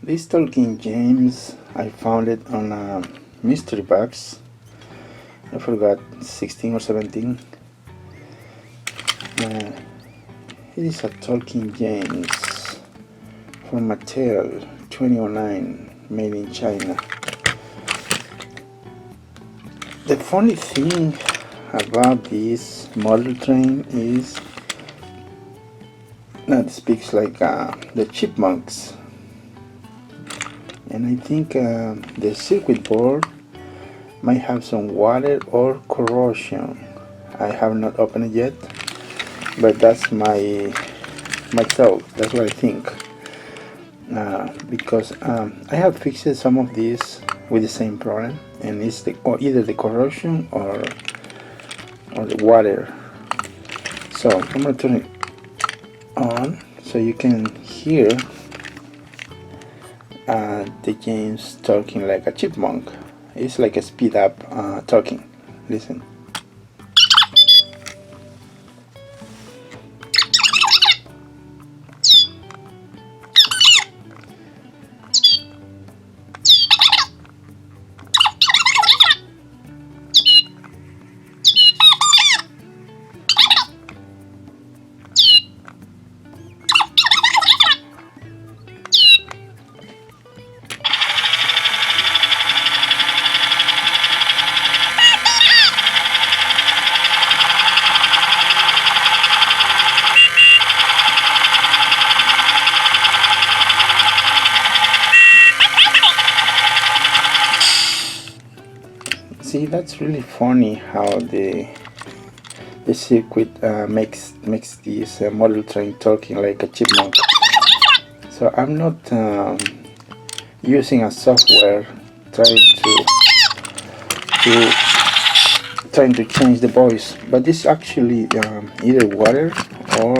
This Tolkien James, I found it on a mystery box. I forgot, 16 or 17. It is a Tolkien James from Mattel 2009, made in China. The funny thing about this model train is that it speaks like the Chipmunks, and I think the circuit board might have some water or corrosion. I have not opened it yet, but that's my thought. That's what I think, because I have fixed some of these with the same problem, and it's either the corrosion or the water. So I'm gonna turn it on so you can hear the James talking like a chipmunk. It's like a speed up talking. Listen. See, that's really funny how the circuit makes this model train talking like a chipmunk. So I'm not using a software trying to change the voice, but this actually either water or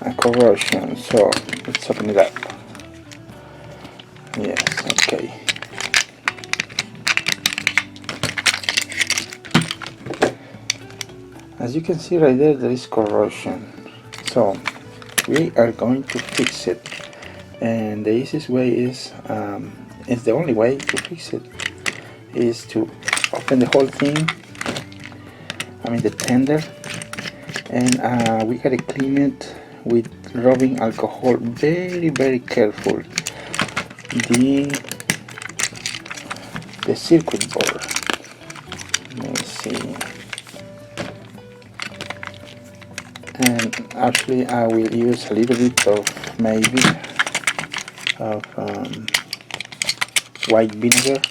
a corrosion. So let's open it up. Yes, okay. As you can see right there, there is corrosion. So we are going to fix it, and the easiest way is the only way to fix it is to open the whole thing, I mean the tender, and we gotta clean it with rubbing alcohol very careful. The circuit board. Let me see. And actually I will use a little bit of white vinegar.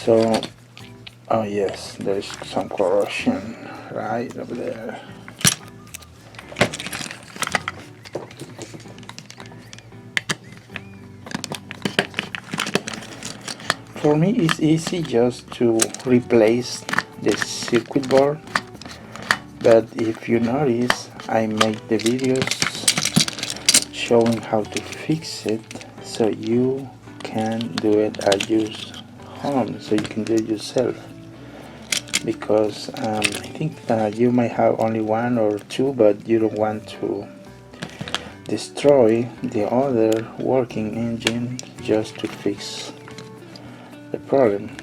So, oh yes, there is some corrosion right over there. For me it's easy just to replace the circuit board. But if you notice, I make the videos showing how to fix it so you can do it at your home, so you can do it yourself. Because I think that you might have only one or two, but you don't want to destroy the other working engine just to fix the problem.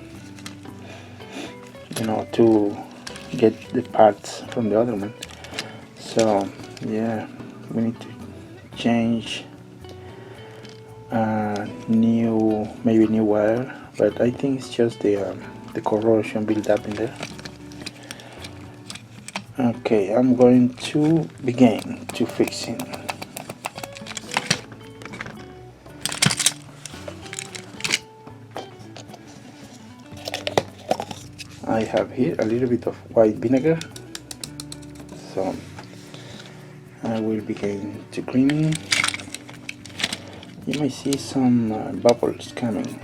You know, to get the parts from the other one. So yeah, we need to change maybe new wire, but I think it's just the corrosion built up in there. Okay, I'm going to begin to fixing. I have here a little bit of white vinegar, so I will begin to clean. You may see some bubbles coming.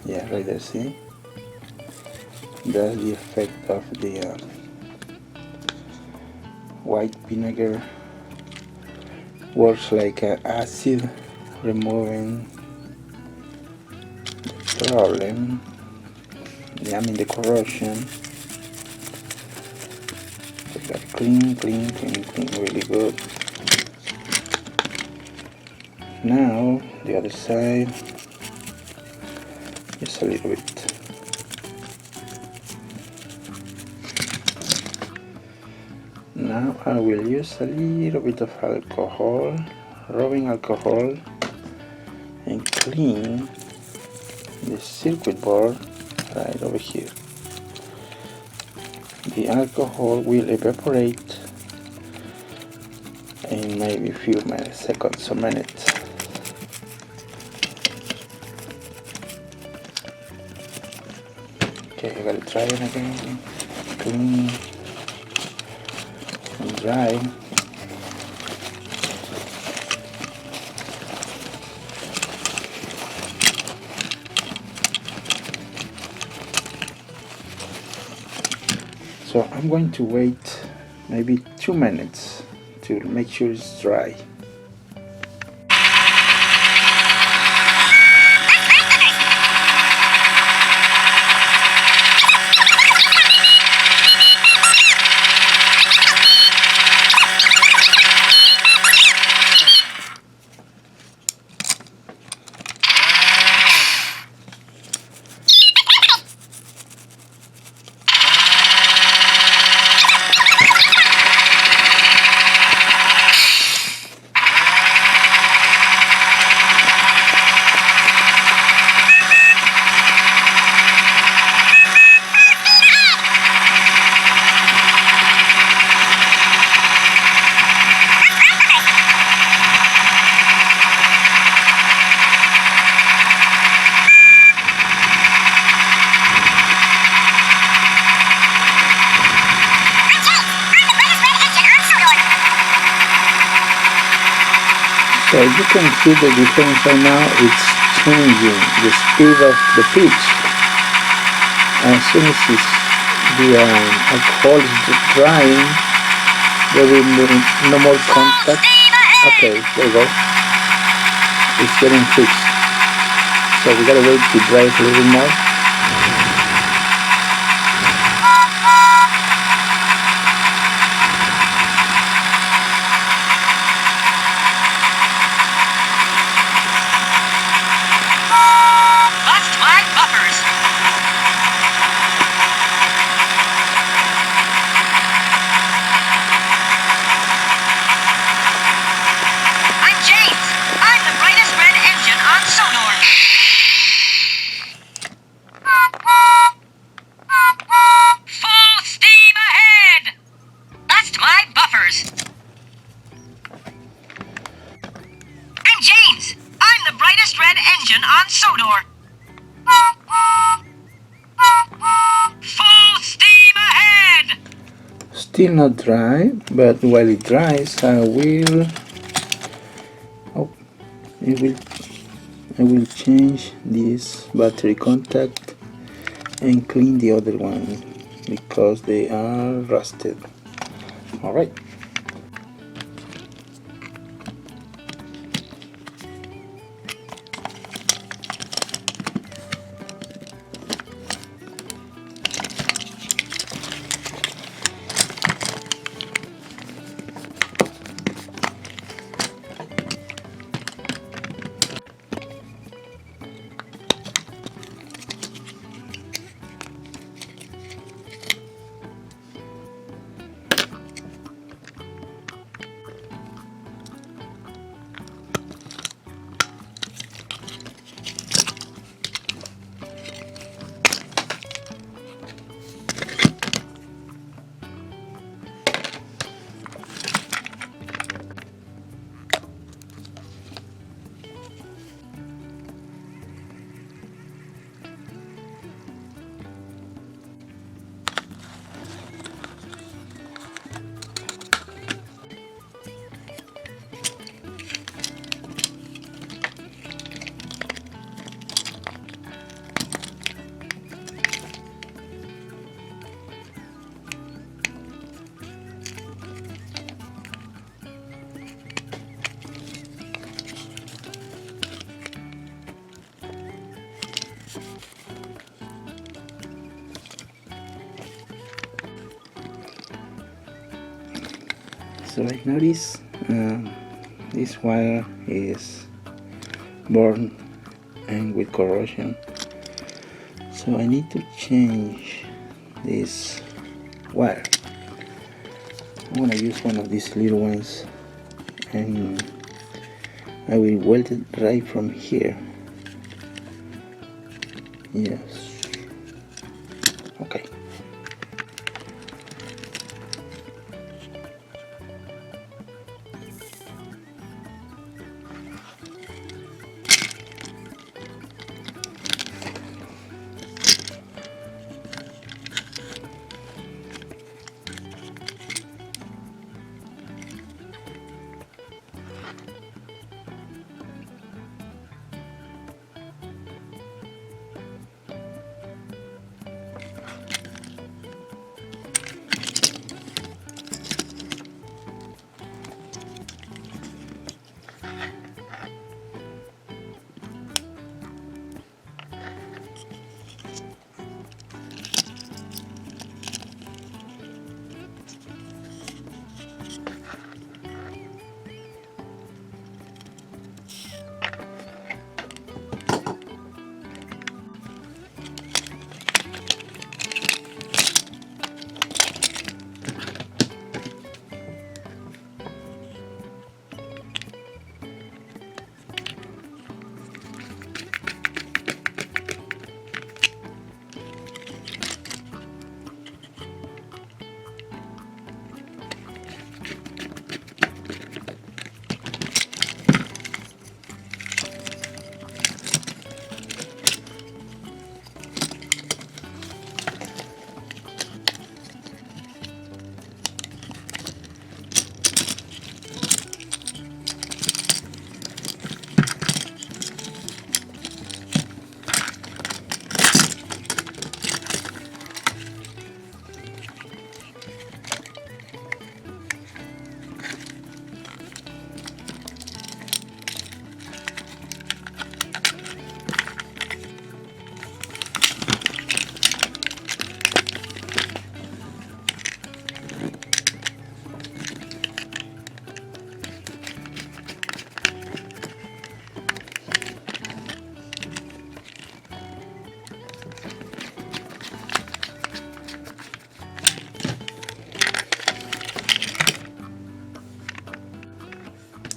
Yeah, right there, see? That's the effect of the white vinegar. Works like an acid, removing the problem. I mean the corrosion. So got clean really good. Now the other side, just a little bit. Now I will use a little bit of alcohol, rubbing alcohol, and clean the circuit board right over here. The alcohol will evaporate in maybe a few seconds or minutes. Okay, I gotta try it again. Clean and dry. So I'm going to wait maybe 2 minutes to make sure it's dry. So you can see the difference right now. It's changing the speed of the pitch. As soon as the alcohol is drying, there will be no more contact. Okay, there you go. It's getting fixed. So we gotta wait to dry it a little more. Still not dry, but while it dries, I will change this battery contact and clean the other one because they are rusted. All right. So I notice this wire is burn and with corrosion. So I need to change this wire. I'm gonna use one of these little ones and I will weld it right from here. Yes. Okay.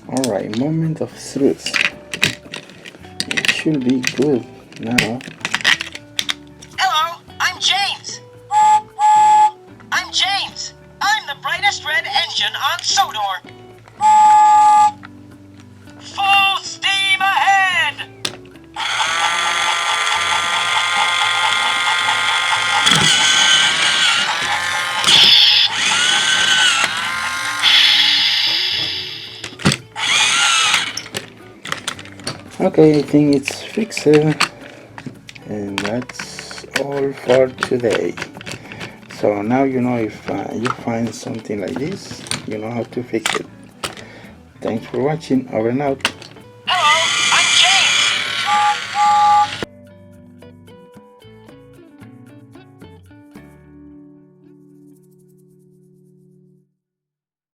Alright, moment of truth. It should be good now. Hello, I'm James. I'm James. I'm the brightest red engine on Sodor. Full steam ahead! Okay, I think it's fixed, and that's all for today. So now you know if you find something like this, you know how to fix it. Thanks for watching. Over and out.